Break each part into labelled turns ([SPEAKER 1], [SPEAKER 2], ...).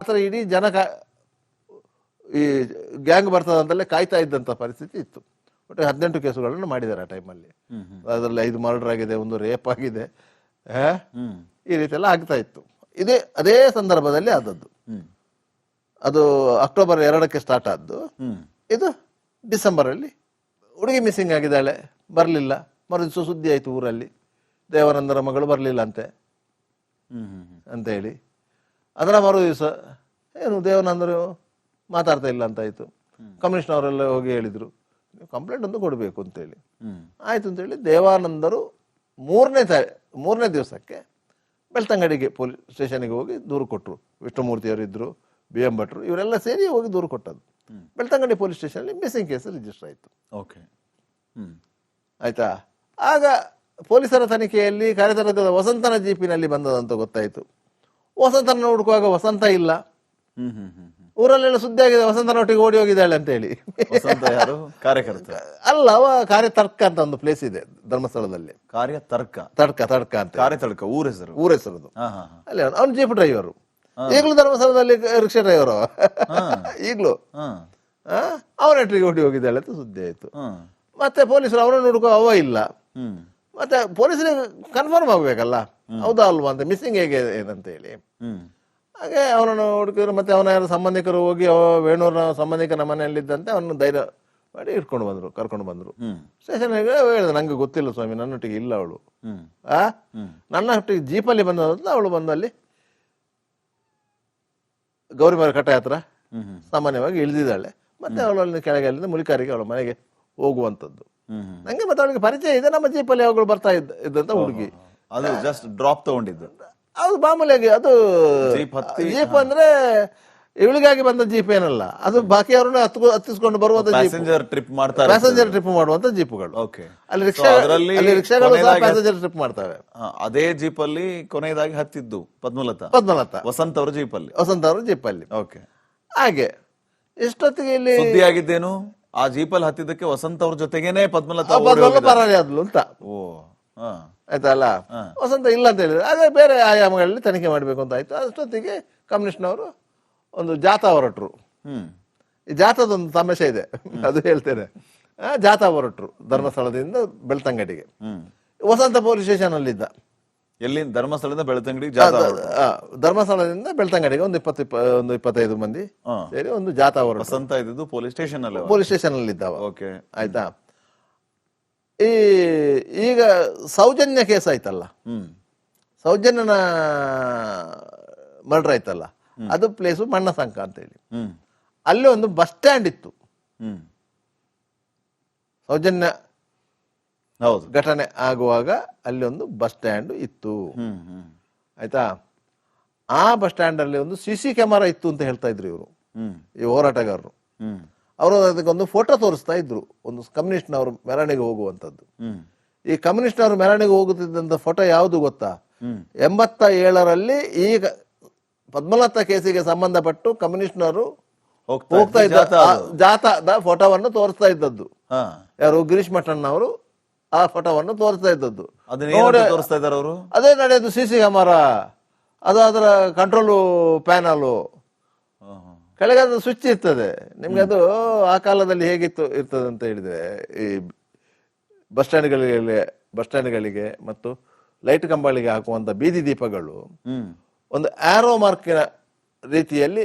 [SPEAKER 1] ಮಾತ್ರ ಇಡೀ ಜನ ಈ ಗ್ಯಾಂಗ್ ಬರ್ತದಂತಲೇ ಕಾಯ್ತಾ ಇದ್ದಂಥ ಪರಿಸ್ಥಿತಿ ಇತ್ತು. ಒಟ್ಟು 18 ಕೇಸುಗಳನ್ನು ಮಾಡಿದ್ದಾರೆ ಆ ಟೈಮಲ್ಲಿ. ಅದರಲ್ಲಿ 5 ಮರ್ಡರ್ ಆಗಿದೆ, 1 ರೇಪ್ ಆಗಿದೆ, ಈ ರೀತಿ ಎಲ್ಲ ಆಗ್ತಾ ಇತ್ತು. ಅದೇ ಸಂದರ್ಭದಲ್ಲಿ ಆದದ್ದು. ಅದು ಅಕ್ಟೋಬರ್ 2ಕ್ಕೆ ಸ್ಟಾರ್ಟ್ ಆದ್ದು. ಇದು ಡಿಸೆಂಬರ್ ಅಲ್ಲಿ ಹುಡುಗಿ ಮಿಸ್ಸಿಂಗ್ ಆಗಿದ್ದಾಳೆ, ಬರಲಿಲ್ಲ. ಮರುದಿವಸ ಸುದ್ದಿ ಆಯ್ತು ಊರಲ್ಲಿ, ದೇವಾನಂದರ ಮಗಳು ಬರಲಿಲ್ಲ ಅಂತೆ ಅಂತ ಹೇಳಿ. ಅದರ ಮರು ದಿವಸ ಏನು ದೇವಾನಂದರು ಮಾತಾಡ್ತಾ ಇಲ್ಲ ಅಂತಾಯ್ತು. ಕಮಿಷನವರೆಲ್ಲ ಹೋಗಿ ಹೇಳಿದ್ರು, ನೀವು ಕಂಪ್ಲೇಂಟ್ ಒಂದು ಕೊಡಬೇಕು ಅಂತೇಳಿ. ಆಯ್ತು ಅಂತೇಳಿ ದೇವಾನಂದರು 3ನೇ ದಿವಸಕ್ಕೆ ಬೆಳ್ತಂಗಡಿಗೆ ಪೊಲೀಸ್ ಸ್ಟೇಷನ್ಗೆ ಹೋಗಿ ದೂರು ಕೊಟ್ಟರು. ವಿಷ್ಣುಮೂರ್ತಿಯವರು ಇದ್ರು, BM ಭಟ್ರು, ಇವರೆಲ್ಲ ಸೇರಿ ಹೋಗಿ ದೂರು ಕೊಟ್ಟದ್ದು. ಬೆಳ್ತಂಗಡಿ ಪೊಲೀಸ್ ಸ್ಟೇಷನಲ್ಲಿ ಮಿಸ್ಸಿಂಗ್ ಕೇಸ್ ರಿಜಿಸ್ಟರ್ ಆಯಿತು.
[SPEAKER 2] ಓಕೆ,
[SPEAKER 1] ಆಯ್ತಾ. ಆಗ ಪೊಲೀಸರ ತನಿಖೆಯಲ್ಲಿ ಕಾರ್ಯತಂತ್ರದ ವಸಂತನ ಜೀಪಿನಲ್ಲಿ ಬಂದದಂತ ಗೊತ್ತಾಯಿತು. ವಸಂತನ ಹುಡುಕುವಾಗ ವಸಂತ ಇಲ್ಲ. ಊರಲ್ಲೆಲ್ಲ ಸುದ್ದಿ ಆಗಿದೆ, ವಸಂತನೊಟ್ಟಿಗೆ ಓಡಿ ಹೋಗಿದ್ದಾಳೆ ಅಂತ ಹೇಳಿ.
[SPEAKER 2] ಯಾರು ಕಾರ್ಯಕರ್ತ
[SPEAKER 1] ಅಲ್ಲ, ಅವ ಕಾರ್ಯತರ್ಕ ಅಂತ ಒಂದು ಪ್ಲೇಸ್ ಇದೆ ಧರ್ಮಸ್ಥಳದಲ್ಲಿ. ತಡ್ಕ ಅಂತ
[SPEAKER 2] ಕಾರ್ಯತರ್ಕ ಊರ
[SPEAKER 1] ಹೆಸರದು. ಅಲ್ಲಿ ಅವ್ನು ಜೀಪ್ ಡ್ರೈವರು, ಈಗಲೂ ಧರ್ಮಸ್ಥಳದಲ್ಲಿ ರಿಕ್ಷಾ ಡ್ರೈವರ್ ಅವ ಈಗಲೂ. ಅವನೊಟ್ಟಿಗೆ ಓಡಿ ಹೋಗಿದ್ದಾಳೆ ಅಂತ ಸುದ್ದಿ ಆಯ್ತು. ಮತ್ತೆ ಪೊಲೀಸರು ಅವನನ್ನು ಹುಡುಕೋ ಅವ ಇಲ್ಲ. ಮತ್ತೆ ಪೊಲೀಸರಿಗೆ ಕನ್ಫರ್ಮ್ ಆಗ್ಬೇಕಲ್ಲ, ಹೌದಾ ಅಲ್ವಾ ಅಂತ, ಮಿಸ್ಸಿಂಗ್ ಹೇಗೆ ಏನಂತ ಹೇಳಿ. ಹಾಗೆ ಅವನನ್ನು ಹುಡುಕಿದ್ರು. ಮತ್ತೆ ಅವನ ಯಾರು ಸಂಬಂಧಿಕರು ಹೋಗಿ ವೇಣೂರಿನ ಸಂಬಂಧಿಕನ ಮನೆಯಲ್ಲಿದ್ದಂತೆ ಅವನು ಧೈರ್ಯ ಮಾಡಿ ಕರ್ಕೊಂಡು ಬಂದ್ರು ಸ್ಟೇಷನ್ಗೆ. ಹೇಳಿದೆ, ನಂಗೆ ಗೊತ್ತಿಲ್ಲ ಸ್ವಾಮಿ, ನನ್ನೊಟ್ಟಿಗೆ ಇಲ್ಲ ಅವಳು. ನನ್ನೊಟ್ಟಿಗೆ ಜೀಪಲ್ಲಿ ಬಂದಂತ ಅವಳು ಬಂದಲ್ಲಿ ಗೌರಿಮರ ಕಟ್ಟೆ ಹತ್ರ ಸಾಮಾನ್ಯವಾಗಿ ಇಳಿದಿದ್ದಾಳೆ. ಮತ್ತೆ ಅವಳಲ್ಲಿ ಕೆಳಗೆ ಅಲ್ಲಿಂದ ಮುಳಿಕಾರಿಗೆ ಅವಳ ಮನೆಗೆ ಹೋಗುವಂಥದ್ದು. ನಂಗೆ ಮತ್ತೆ ಅವಳಿಗೆ ಪರಿಚಯ ಇದೆ, ನಮ್ಮ ಜೀಪಲ್ಲಿ ಅವುಗಳು ಬರ್ತಾ ಇದ್ದಂತ ಹುಡುಗಿ.
[SPEAKER 2] ಅದು ಜಸ್ಟ್ ಡ್ರಾಪ್ ತಗೊಂಡಿದ್ದು.
[SPEAKER 1] ಅದು ಮಾಮೂಲಿಯಾಗಿ ಅದು ಜೀಪ್ ಅಂದ್ರೆ ಇವಳಿಗಾಗಿ ಬಂದ ಜೀಪ್ ಏನಲ್ಲ, ಅದು ಬಾಕಿ ಅವ್ರನ್ನ ಹತ್ತಿಸ್ಕೊಂಡು ಬರುವಂತ
[SPEAKER 2] ಪ್ಯಾಸೆಂಜರ್ ಟ್ರಿಪ್
[SPEAKER 1] ಮಾಡುವಂತ ಜೀಪುಗಳು. ಅಲ್ಲಿ ರಿಕ್ಷಾಗಳು ಪ್ಯಾಸೆಂಜರ್ ಟ್ರಿಪ್ ಮಾಡ್ತವೆ.
[SPEAKER 2] ಅದೇ ಜೀಪ್ ಅಲ್ಲಿ ಕೊನೆಯದಾಗಿ ಹತ್ತಿದ್ದು ಪದ್ಮಲತಾ ವಸಂತ ಅವರ ಜೀಪಲ್ಲಿ. ಓಕೆ,
[SPEAKER 1] ಹಾಗೆ ಇಷ್ಟೊತ್ತಿಗೆ ಇಲ್ಲಿ
[SPEAKER 2] ಸುದ್ದಿ ಆಗಿದ್ದೇನು, ಆ ಜೀಪಲ್ಲಿ ಹತ್ತಿದ್ದಕ್ಕೆ ವಸಂತ ಅವ್ರ ಜೊತೆಗೇನೆ ಪದ್ಮಲತಾ
[SPEAKER 1] ಪರಾರಿ ಆದ್ಲು ಅಂತ. ಆಯ್ತಲ್ಲ, ವಸಂತ ಇಲ್ಲ ಅಂತ ಹೇಳಿದ್ರೆ ಅದೇ ಬೇರೆ ಆಯಾಮಗಳಲ್ಲಿ ತನಿಖೆ ಮಾಡಬೇಕು ಅಂತ ಆಯ್ತು. ಅಷ್ಟೊತ್ತಿಗೆ ಕಮ್ಯುನಿಸ್ಟ್ನವರು ಒಂದು ಜಾಥಾ ಹೊರಟರು. ಈ ಜಾಥಾದೊಂದು ತಮಾಷೆ ಇದೆ, ಅದು ಹೇಳ್ತೇನೆ. ಜಾಥಾ ಹೊರಟರು ಧರ್ಮಸ್ಥಳದಿಂದ ಬೆಳ್ತಂಗಡಿಗೆ. ವಸಂತ ಪೊಲೀಸ್ ಸ್ಟೇಷನ್ ಅಲ್ಲಿದ್ದ.
[SPEAKER 2] ಎಲ್ಲಿ? ಧರ್ಮಸ್ಥಳದಿಂದ
[SPEAKER 1] ಬೆಳ್ತಂಗಡಿಗೆ ಒಂದು 25 ಮಂದಿ ಸೇರಿ ಒಂದು ಜಾಥಾ ಹೊರಟರು.
[SPEAKER 2] ವಸಂತ ಇದ್ದು ಪೊಲೀಸ್ ಸ್ಟೇಷನ್
[SPEAKER 1] ಅಲ್ಲಿ ಇದ್ದಾವ. ಆಯ್ತಾ. ಈಗ ಸೌಜನ್ಯ ಕೇಸ್ ಆಯ್ತಲ್ಲ, ಸೌಜನ್ಯನ ಮರ್ಡರ್ ಆಯ್ತಲ್ಲ, ಅದು ಪ್ಲೇಸು ಮಣ್ಣಸಂಕ ಅಂತ ಹೇಳಿ. ಅಲ್ಲಿ ಒಂದು ಬಸ್ ಸ್ಟ್ಯಾಂಡ್ ಇತ್ತು. ಸೌಜನ್ಯ ಘಟನೆ ಆಗುವಾಗ ಅಲ್ಲಿ ಒಂದು ಬಸ್ ಸ್ಟ್ಯಾಂಡ್ ಇತ್ತು. ಆಯ್ತಾ. ಆ ಬಸ್ ಸ್ಟ್ಯಾಂಡ್ ಅಲ್ಲಿ ಒಂದು CC ಕ್ಯಾಮರಾ ಇತ್ತು ಅಂತ ಹೇಳ್ತಾ ಇದ್ರು ಇವರು, ಈ ಹೋರಾಟಗಾರರು. ಅವರು ಅದಕ್ಕೊಂದು ಫೋಟೋ ತೋರಿಸ್ತಾ ಇದ್ರು, ಒಂದು ಕಮ್ಯುನಿಸ್ಟ್ನವರು ಮೆರವಣಿಗೆ ಹೋಗುವಂಥದ್ದು. ಈ ಕಮ್ಯುನಿಸ್ಟ್ನವರು ಮೆರವಣಿಗೆ ಹೋಗುತ್ತಿದ್ದಂಥ ಫೋಟೋ ಯಾವುದು ಗೊತ್ತಾ? 87ರಲ್ಲಿ ಈ ಪದ್ಮಲತಾ ಕೇಸಿಗೆ ಸಂಬಂಧಪಟ್ಟು ಕಮ್ಯುನಿಸ್ಟ್ನವರು ಹೋಗ್ತಾ ಇದ್ದ ಜಾಥಾದ ಫೋಟೋವನ್ನು ತೋರಿಸ್ತಾ ಇದ್ದದ್ದು. ಯಾರು? ಗಿರೀಶ್ ಮಠಣ್ಣವರು ಆ ಫೋಟೋವನ್ನು ತೋರಿಸ್ತಾ ಇದ್ದದ್ದು. ಅದೇ ನಡೆಯೋದು CC ಕ್ಯಾಮರಾ, ಅದು ಅದರ ಕಂಟ್ರೋಲ್ ಪ್ಯಾನಲ್ ಕೆಳಗೆ ಅದು ಸ್ವಿಚ್ ಇರ್ತದೆ. ನಿಮ್ಗೆ ಅದು ಆ ಕಾಲದಲ್ಲಿ ಹೇಗಿತ್ತು ಇರ್ತದೆ ಅಂತ ಹೇಳಿದ್ರೆ, ಈ ಬಸ್ ಸ್ಟ್ಯಾಂಡ್ಗಳಿಗೆ ಮತ್ತು ಲೈಟ್ ಕಂಬಗಳಿಗೆ ಹಾಕುವಂತ ಬೀದಿ ದೀಪಗಳು ಒಂದು ಆರೋ ಮಾರ್ಕಿನ ರೀತಿಯಲ್ಲಿ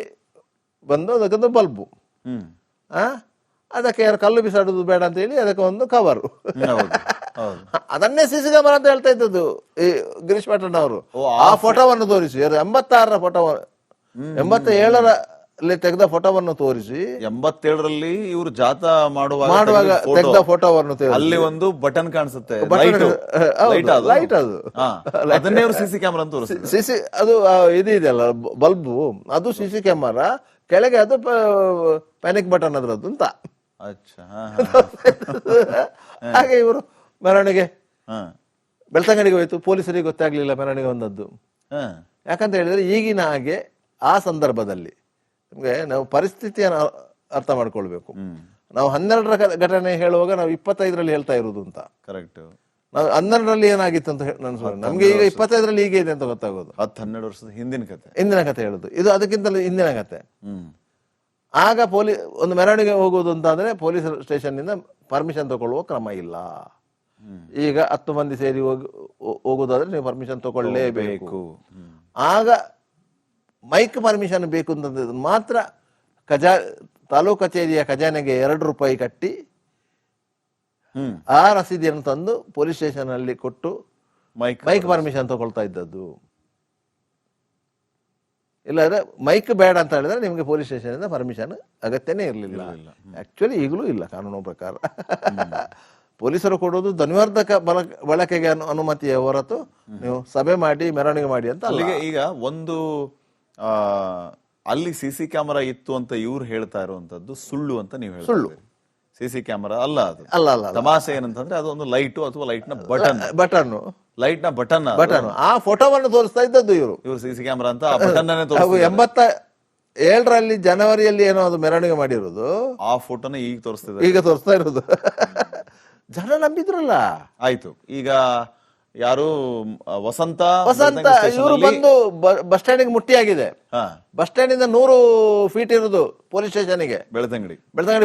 [SPEAKER 1] ಬಂದು ಅದಕ್ಕೊಂದು ಬಲ್ಬು. ಅದಕ್ಕೆ ಯಾರು ಕಲ್ಲು ಬಿಸಾಡುದು ಬೇಡ ಅಂತ ಹೇಳಿ ಅದಕ್ಕೆ ಒಂದು ಕವರು. ಅದನ್ನೇ CC ಕ್ಯಾಮರಾ ಅಂತ ಹೇಳ್ತಾ ಇದ್ದದ್ದು ಈ ಗಿರೀಶ್ ಮಠಣ್ಣವರು. ಆ ಫೋಟೋವನ್ನು ತೋರಿಸಿ, 86ರ ಫೋಟೋ, 87ರಲ್ಲಿ ತೆಗೆದ ಫೋಟೋವನ್ನು ತೋರಿಸಿ,
[SPEAKER 2] 87ರಲ್ಲಿ ಇವರು ಜಾಥಾ ಮಾಡುವಾಗ
[SPEAKER 1] ತೆಗೆದ ಫೋಟೋವನ್ನು
[SPEAKER 2] ಅಲ್ಲಿ ಒಂದು ಬಟನ್ ಕಾಣಿಸುತ್ತೆ,
[SPEAKER 1] ಲೈಟ್ ಅದು.
[SPEAKER 2] ಅದನ್ನೇ CC ಕ್ಯಾಮರಾ ಅಂತ
[SPEAKER 1] CC ಅದು ಇದೆಯಲ್ಲ ಬಲ್ಬು, ಅದು CC ಕ್ಯಾಮರಾ. ಕೆಳಗೆ ಅದು ಪ್ಯಾನಿಕ್ ಬಟನ್ ಅದ್ರದ್ದು ಅಂತ. ಹಾಗೆ ಇವರು ಮೆರವಣಿಗೆ ಬೆಳ್ತಂಗಡಿಗೆ ಹೋಯ್ತು. ಪೊಲೀಸರಿಗೆ ಗೊತ್ತಾಗ್ಲಿಲ್ಲ ಮೆರವಣಿಗೆ ಒಂದದ್ದು. ಯಾಕಂತ ಹೇಳಿದ್ರೆ ಈಗಿನ ಹಾಗೆ ಆ ಸಂದರ್ಭದಲ್ಲಿ ನಮ್ಗೆ ನಾವು ಪರಿಸ್ಥಿತಿಯನ್ನು ಅರ್ಥ ಮಾಡ್ಕೊಳ್ಬೇಕು. ನಾವು 12ರ ಘಟನೆ ಹೇಳುವಾಗ ನಾವು 25ರಲ್ಲಿ ಹೇಳ್ತಾ ಇರುವುದು ಅಂತ.
[SPEAKER 2] ಕರೆಕ್ಟ್.
[SPEAKER 1] ನಾವು 12ರಲ್ಲಿ ಏನಾಗಿತ್ತು ಅಂತ ನಮ್ಗೆ ಈಗ 25ರಲ್ಲಿ ಹೀಗೆ ಇದೆ ಅಂತ ಗೊತ್ತಾಗೋದು.
[SPEAKER 2] 10-12 ವರ್ಷದ ಹಿಂದಿನ ಕತೆ,
[SPEAKER 1] ಹಿಂದಿನ ಕತೆ ಹೇಳುದು. ಇದು ಅದಕ್ಕಿಂತಲೂ ಹಿಂದಿನ ಕತೆ. ಆಗ ಒಂದು ಮೆರವಣಿಗೆ ಹೋಗುವುದು ಅಂತಾದ್ರೆ ಪೊಲೀಸ್ ಸ್ಟೇಷನ್ ನಿಂದ ಪರ್ಮಿಷನ್ ತಗೊಳ್ಳುವ ಕ್ರಮ ಇಲ್ಲ. ಈಗ 10 ಮಂದಿ ಸೇರಿ ಹೋಗುದಾದ್ರೆ ನೀವು ಪರ್ಮಿಷನ್ ತಗೊಳ್ಳೇಬೇಕು. ಆಗ ಮೈಕ್ ಪರ್ಮಿಷನ್ ಬೇಕು ಅಂತಂದ್ರೆ ಮಾತ್ರ ತಾಲೂಕು ಕಚೇರಿಯ ಖಜಾನೆಗೆ 2 ರೂಪಾಯಿ ಕಟ್ಟಿ ಆ ರಸೀದಿಯನ್ನು ತಂದು ಪೊಲೀಸ್ ಸ್ಟೇಷನ್ ಅಲ್ಲಿ ಕೊಟ್ಟು ಮೈಕ್ ಪರ್ಮಿಷನ್ ತಗೊಳ್ತಾ ಇದ್ದದ್ದು. ಇಲ್ಲಾಂದ್ರೆ ಮೈಕ್ ಬೇಡ ಅಂತ ಹೇಳಿದ್ರೆ ನಿಮ್ಗೆ ಪೊಲೀಸ್ ಸ್ಟೇಷನ್ ಇಂದ ಪರ್ಮಿಷನ್ ಅಗತ್ಯನೇ ಇರಲಿಲ್ಲ. ಆಕ್ಚುಲಿ ಈಗಲೂ ಇಲ್ಲ ಕಾನೂನು ಪ್ರಕಾರ. ಪೊಲೀಸರು ಕೊಡೋದು ಧ್ವನಿವರ್ಧಕ ಬಳಕೆಗೆ ಅನುಮತಿಯ ಹೊರತು ನೀವು ಸಭೆ ಮಾಡಿ ಮೆರವಣಿಗೆ ಮಾಡಿ ಅಂತ
[SPEAKER 2] ಅಲ್ಲಿಗೆ. ಈಗ ಒಂದು ಅಲ್ಲಿ ಸಿಸಿ ಕ್ಯಾಮೆರಾ ಇತ್ತು ಅಂತ ಇವ್ರು ಹೇಳ್ತಾ ಇರುವಂತದ್ದು ಸುಳ್ಳು ಅಂತ ನೀವು ಹೇಳಿ. ಸುಳ್ಳು, ಸಿಸಿ ಕ್ಯಾಮೆರಾ ಅಲ್ಲ ಅದು. ಅಲ್ಲ. ತಮಾಷೆ ಏನಂತಂದ್ರೆ ಅದೊಂದು ಲೈಟು ಅಥವಾ ಲೈಟ್ ನ ಬಟನ್ ಲೈಟ್ ನ ಬಟನ್
[SPEAKER 1] ಆ ಫೋಟೋವನ್ನು ತೋರಿಸ್ತಾ ಇದ್ದದ್ದು ಇವರು
[SPEAKER 2] ಸಿಸಿ ಕ್ಯಾಮೆರಾ ಅಂತ. ಆ ಬಟನ್
[SPEAKER 1] 87ರಲ್ಲಿ ಜನವರಿಯಲ್ಲಿ ಏನೋ ಅದು ಮೆರವಣಿಗೆ ಮಾಡಿರೋದು.
[SPEAKER 2] ಆ ಫೋಟೋನ ಈಗ
[SPEAKER 1] ತೋರಿಸ್ತಾ ಇರೋದು. ಜನ ನಂಬಿದ್ರಲ್ಲ.
[SPEAKER 2] ಆಯ್ತು. ಈಗ ಯಾರು ವಸಂತ
[SPEAKER 1] ಇವರು ಬಂದು ಬಸ್ ಸ್ಟ್ಯಾಂಡ್ ಮುಟ್ಟಿಯಾಗಿದೆ. ಬಸ್ ಸ್ಟ್ಯಾಂಡ್ ಇಂದ 100 ಫೀಟ್ ಇರುದು ಪೊಲೀಸ್ ಸ್ಟೇಷನ್ಗೆ. ಬೆಳ್ತಂಗಡಿ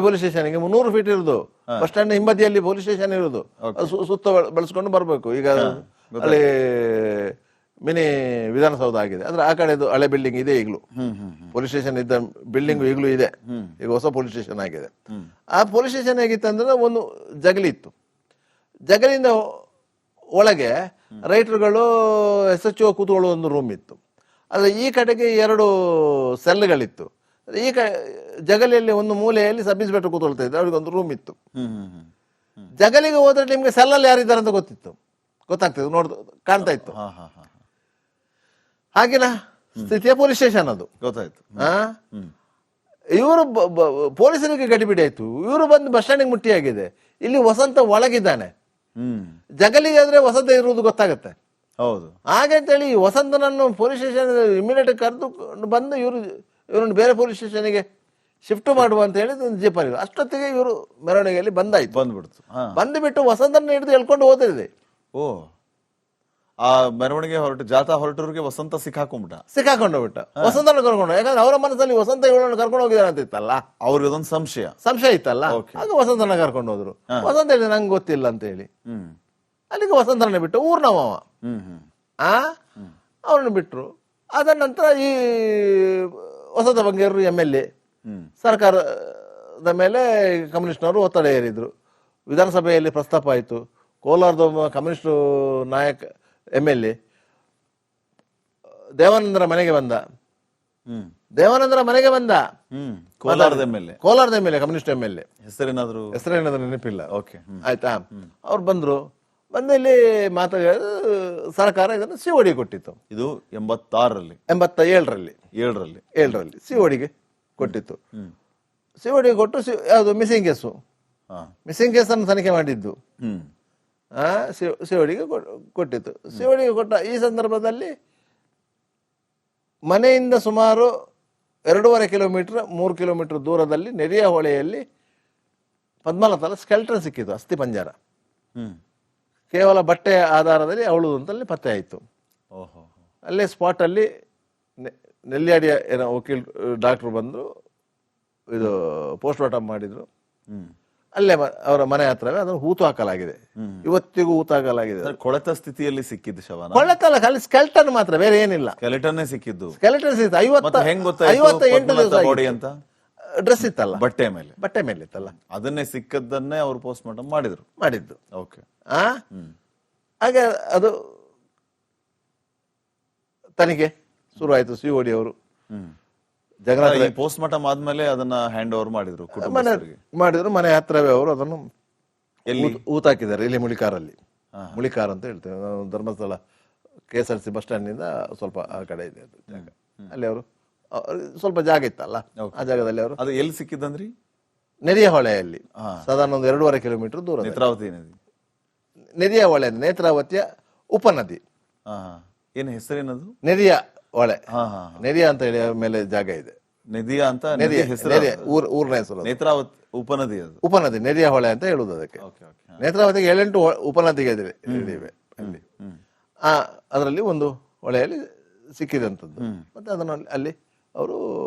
[SPEAKER 1] ಪೊಲೀಸ್ ಸ್ಟೇಷನ್ಗೆ 100 ಫೀಟ್ ಇರುದು. ಬಸ್ ಸ್ಟ್ಯಾಂಡ್ ಹಿಂಬದಿಯಲ್ಲಿ ಪೊಲೀಸ್ ಸ್ಟೇಷನ್ ಇರುದು. ಸುತ್ತ ಬೆಳೆಸ್ಕೊಂಡು ಬರ್ಬೇಕು. ಈಗ ಅಲ್ಲಿ ಮಿನಿ ವಿಧಾನಸೌಧ ಆಗಿದೆ. ಅಂದ್ರೆ ಆ ಕಡೆ ಹಳೆ ಬಿಲ್ಡಿಂಗ್ ಇದೆ ಈಗಲೂ. ಪೊಲೀಸ್ ಸ್ಟೇಷನ್ ಇದ್ದ ಬಿಲ್ಡಿಂಗ್ ಈಗಲೂ ಇದೆ. ಈಗ ಹೊಸ ಪೊಲೀಸ್ ಸ್ಟೇಷನ್ ಆಗಿದೆ. ಆ ಪೊಲೀಸ್ ಸ್ಟೇಷನ್ ಹೇಗಿತ್ತು ಅಂದ್ರೆ ಒಂದು ಜಗಲಿ ಇತ್ತು. ಜಗಲಿಂದ ಒಳಗೆ ರೈಟರ್ಗಳು SHO ಕೂತ್ಕೊಳ್ಳೋ ಒಂದು ರೂಮ್ ಇತ್ತು. ಅದ್ರ ಈ ಕಡೆಗೆ 2 ಸೆಲ್ಗಳಿತ್ತು. ಈ ಜಗಲಿಯಲ್ಲಿ ಒಂದು ಮೂಲೆಯಲ್ಲಿ ಸಬ್ ಇನ್ಸ್ಪೆಕ್ಟರ್ ಕೂತ್ಕೊಳ್ತಾ ಇದ್ರು. ಅವ್ರಿಗೆ ಒಂದು ರೂಮ್ ಇತ್ತು. ಜಗಲಿಗೆ ಹೋದ್ರೆ ನಿಮ್ಗೆ ಸೆಲ್ಲಲ್ಲಿ ಯಾರಿದ್ದಾರೆ ಅಂತ ಗೊತ್ತಾಗ್ತಿತ್ತು, ಕಾಣ್ತಾ ಇತ್ತು. ಹಾಗಿನ ಸ್ಥಿತಿಯ ಪೊಲೀಸ್ ಸ್ಟೇಷನ್ ಅದು.
[SPEAKER 2] ಗೊತ್ತಾಯ್ತು.
[SPEAKER 1] ಇವರು ಪೊಲೀಸರಿಗೆ ಗಡಿಬಿಡಿ ಆಯ್ತು. ಇವರು ಬಂದು ಬಸ್ ಸ್ಟ್ಯಾಂಡಿಗೆ ಮುಟ್ಟಿಯಾಗಿದೆ. ಇಲ್ಲಿ ವಸಂತ ಒಳಗಿದ್ದಾನೆ. ಜಗಲಿಗೆ ಆದ್ರೆ ವಸಂತ ಇರುವುದು ಗೊತ್ತಾಗತ್ತೆ.
[SPEAKER 2] ಹೌದು.
[SPEAKER 1] ಹಾಗಂತೇಳಿ ವಸಂತನನ್ನು ಪೊಲೀಸ್ ಸ್ಟೇಷನ್ ಇಮಿಡಿಯೇಟ್ ಕರೆದು ಬಂದು ಇವರನ್ನು ಬೇರೆ ಪೊಲೀಸ್ ಸ್ಟೇಷನ್ಗೆ ಶಿಫ್ಟ್ ಮಾಡುವ ಅಂತ ಹೇಳಿ ಜೀಪ್ ಅಲ್ಲಿ. ಅಷ್ಟೊತ್ತಿಗೆ ಇವರು ಮೆರವಣಿಗೆಯಲ್ಲಿ ಬಂದ್ಬಿಡ್ತು. ಬಂದುಬಿಟ್ಟು ವಸಂತನ ಹಿಡಿದು ಹೇಳ್ಕೊಂಡು ಹೋದಿದೆ.
[SPEAKER 2] ಓ, ಆ ಮೆರವಣಿಗೆ ಜಾಥಾ ಹೊರಟವ್ರಿಗೆ ವಸಂತ
[SPEAKER 1] ಸಿಕ್ಕಾಕೊಂಡ್ಬಿಟ್ಟ. ವಸಂತನ ಕರ್ಕೊಂಡು, ಯಾಕಂದ್ರೆ ಅವರ ಮನಸ್ಸಲ್ಲಿ ವಸಂತ ಇವಳನ್ನು ಕರ್ಕೊಂಡು ಹೋಗಿದ್ದಾನೆ ಅಂತ ಇತ್ತಲ್ಲ.
[SPEAKER 2] ಅವ್ರಿಗೆ ಅದೊಂದು ಸಂಶಯ
[SPEAKER 1] ಇತ್ತಲ್ಲ. ಆಗ ವಸಂತನ ಕರ್ಕೊಂಡು ಹೋದ್ರು. ವಸಂತ ಹೇಳಿ ನಂಗೆ ಗೊತ್ತಿಲ್ಲ ಅಂತ ಹೇಳಿ ಅಲ್ಲಿಗೆ ವಸಂತನ ಬಿಟ್ಟು ಊರ್ನವ ಅವ್ರನ್ನ ಬಿಟ್ರು. ಅದ ನಂತರ ಈ ವಸಂತ ಬಂಗೇರು MLA ಸರ್ಕಾರದ ಮೇಲೆ ಕಮ್ಯುನಿಸ್ಟ್ನವರು ಒತ್ತಡ ಏರಿದ್ರು. ವಿಧಾನಸಭೆಯಲ್ಲಿ ಪ್ರಸ್ತಾಪ ಆಯಿತು. ಕೋಲಾರದ ಕಮ್ಯುನಿಸ್ಟ್ ನಾಯಕ MLA ದೇವಾನಂದರ ಮನೆಗೆ ಬಂದ. ಕೋಲಾರದ MLA ಕಮ್ಯುನಿಸ್ಟ್ MLA. ಹೆಸರೇನಾದ್ರು ನೆನಪಿಲ್ಲ. ಆಯ್ತಾ. ಅವ್ರು ಬಂದ್ರು. ಇಲ್ಲಿ ಸರ್ಕಾರ ಇದನ್ನು COD ಕೊಟ್ಟಿತ್ತು.
[SPEAKER 2] ಇದು 87ರಲ್ಲಿ
[SPEAKER 1] 87ರಲ್ಲಿ COD ಕೊಟ್ಟಿತ್ತು. COD ಕೊಟ್ಟು ಯಾವುದು ಮಿಸ್ಸಿಂಗ್ ಕೇಸನ್ನು ತನಿಖೆ ಮಾಡಿದ್ದು COD ಕೊಟ್ಟಿತ್ತು. COD ಕೊಟ್ಟ ಈ ಸಂದರ್ಭದಲ್ಲಿ ಮನೆಯಿಂದ ಸುಮಾರು 2.5 ಕಿಲೋಮೀಟರ್ 3 ಕಿಲೋಮೀಟರ್ ದೂರದಲ್ಲಿ ನೆರಿಯ ಹೊಳೆಯಲ್ಲಿ ಪದ್ಮಲತಾಲ ಸ್ಕೆಲ್ಟನ್ ಸಿಕ್ಕಿತು, ಅಸ್ಥಿ ಪಂಜರ. ಕೇವಲ ಬಟ್ಟೆಯ ಆಧಾರದಲ್ಲಿ ಅವಳು ಅಂತಲ್ಲಿ ಪತ್ತೆ ಆಯಿತು. ಅಲ್ಲೇ ಸ್ಪಾಟ್ ಅಲ್ಲಿ ನೆಲ್ಲಿಯಾಡಿಯ ಏನೋ ವಕೀಲ್ ಡಾಕ್ಟರ್ ಬಂದ್ರು, ಇದು ಪೋಸ್ಟ್ ಮಾರ್ಟಮ್ ಮಾಡಿದ್ರು. ಅಲ್ಲೇ ಅವರ ಮನೆ ಹತ್ರವೇ ಅದನ್ನು ಹೂತು ಹಾಕಲಾಗಿದೆ. ಇವತ್ತಿಗೂ ಹೂತು ಹಾಕಲಾಗಿದೆ.
[SPEAKER 2] ಕೊಳೆತ ಸ್ಥಿತಿಯಲ್ಲಿ ಸಿಕ್ಕಿದ್ದು ಶವ.
[SPEAKER 1] ಕೊಳೆತಲ್ಲ, ಖಾಲಿ ಸ್ಕೆಲ್ಟನ್ ಮಾತ್ರ, ಬೇರೆ ಏನಿಲ್ಲ.
[SPEAKER 2] ಸ್ಕೆಲೆಟನ್ ಸಿಕ್ಕಿದ್ದು.
[SPEAKER 1] 58 ದಿವಸ
[SPEAKER 2] ಅಂತ
[SPEAKER 1] ಡ್ರೆಸ್ ಇತ್ತಲ್ಲ,
[SPEAKER 2] ಬಟ್ಟೆ
[SPEAKER 1] ಮೇಲೆ ಇತ್ತಲ್ಲ,
[SPEAKER 2] ಅದನ್ನೇ ಸಿಕ್ಕದನ್ನೇ ಅವರು ಪೋಸ್ಟ್ ಮಾರ್ಟಮ್ ಮಾಡಿದ್ದು. ಓಕೆ.
[SPEAKER 1] ಹಾಗೆ ಅದು ತನಿಖೆ ಶುರುವಾಯಿತು. COD ಅವರು
[SPEAKER 2] ಪೋಸ್ಟ್ ಮಾರ್ಟಮ್ ಆದ್ಮೇಲೆ ಅದನ್ನ ಹ್ಯಾಂಡ್ ಓವರ್ ಮಾಡಿದ್ರು.
[SPEAKER 1] ಮನೆ ಹತ್ರವೇ ಅವರು ಅದನ್ನು ಊತಾಕಿದ್ದಾರೆ. ಇಲ್ಲಿ ಮುಳಿಕಾರ್ ಅಂತ ಹೇಳ್ತೇವೆ ನಾವು. ಧರ್ಮಸ್ಥಳ KSRTC ಬಸ್ ಸ್ಟ್ಯಾಂಡ್ ನಿಂದ ಸ್ವಲ್ಪ ಆ ಕಡೆ ಇದೆ ಜಾಗ. ಅಲ್ಲಿ ಅವರು ಸ್ವಲ್ಪ ಜಾಗ ಇತ್ತಲ್ಲ, ಆ ಜಾಗದಲ್ಲಿ ಅವರು.
[SPEAKER 2] ಅದು ಎಲ್ಲಿ ಸಿಕ್ಕಿದ್ದಂದ್ರಿ?
[SPEAKER 1] ನೆರಿಯ ಹೊಳೆಯಲ್ಲಿ, ಸಾಧಾರಣ ಒಂದು 2.5 ಕಿಲೋಮೀಟರ್ ದೂರ.
[SPEAKER 2] ನೇತ್ರಾವತಿ ನದಿ.
[SPEAKER 1] ನೆರಿಯ ಹೊಳೆ, ನೇತ್ರಾವತಿಯ ಉಪನದಿ.
[SPEAKER 2] ಏನು ಹೆಸರೇನದು?
[SPEAKER 1] ನೆರಿಯ ಹೊಳೆ. ನೆರಿಯ ಅಂತ ಹೇಳಿ ಮೇಲೆ ಜಾಗ ಇದೆ.
[SPEAKER 2] ನದಿಯ ಅಂತ ಊರಿನ ಹೆಸರು.
[SPEAKER 1] ನೇತ್ರಾವತಿ
[SPEAKER 2] ಉಪನದಿ, ಅದು
[SPEAKER 1] ಉಪನದಿ ನೆರಿಯ ಹೊಳೆ ಅಂತ ಹೇಳುದು ಅದಕ್ಕೆ. ನೇತ್ರಾವತಿಗೆ 7-8 ಉಪನದಿಗೆ ಇವೆ ಅಲ್ಲಿ. ಅದರಲ್ಲಿ ಒಂದು ಹೊಳೆಯಲ್ಲಿ ಸಿಕ್ಕಿದಂಥದ್ದು. ಮತ್ತೆ ಅದನ್ನು ಅಲ್ಲಿ ಅವರು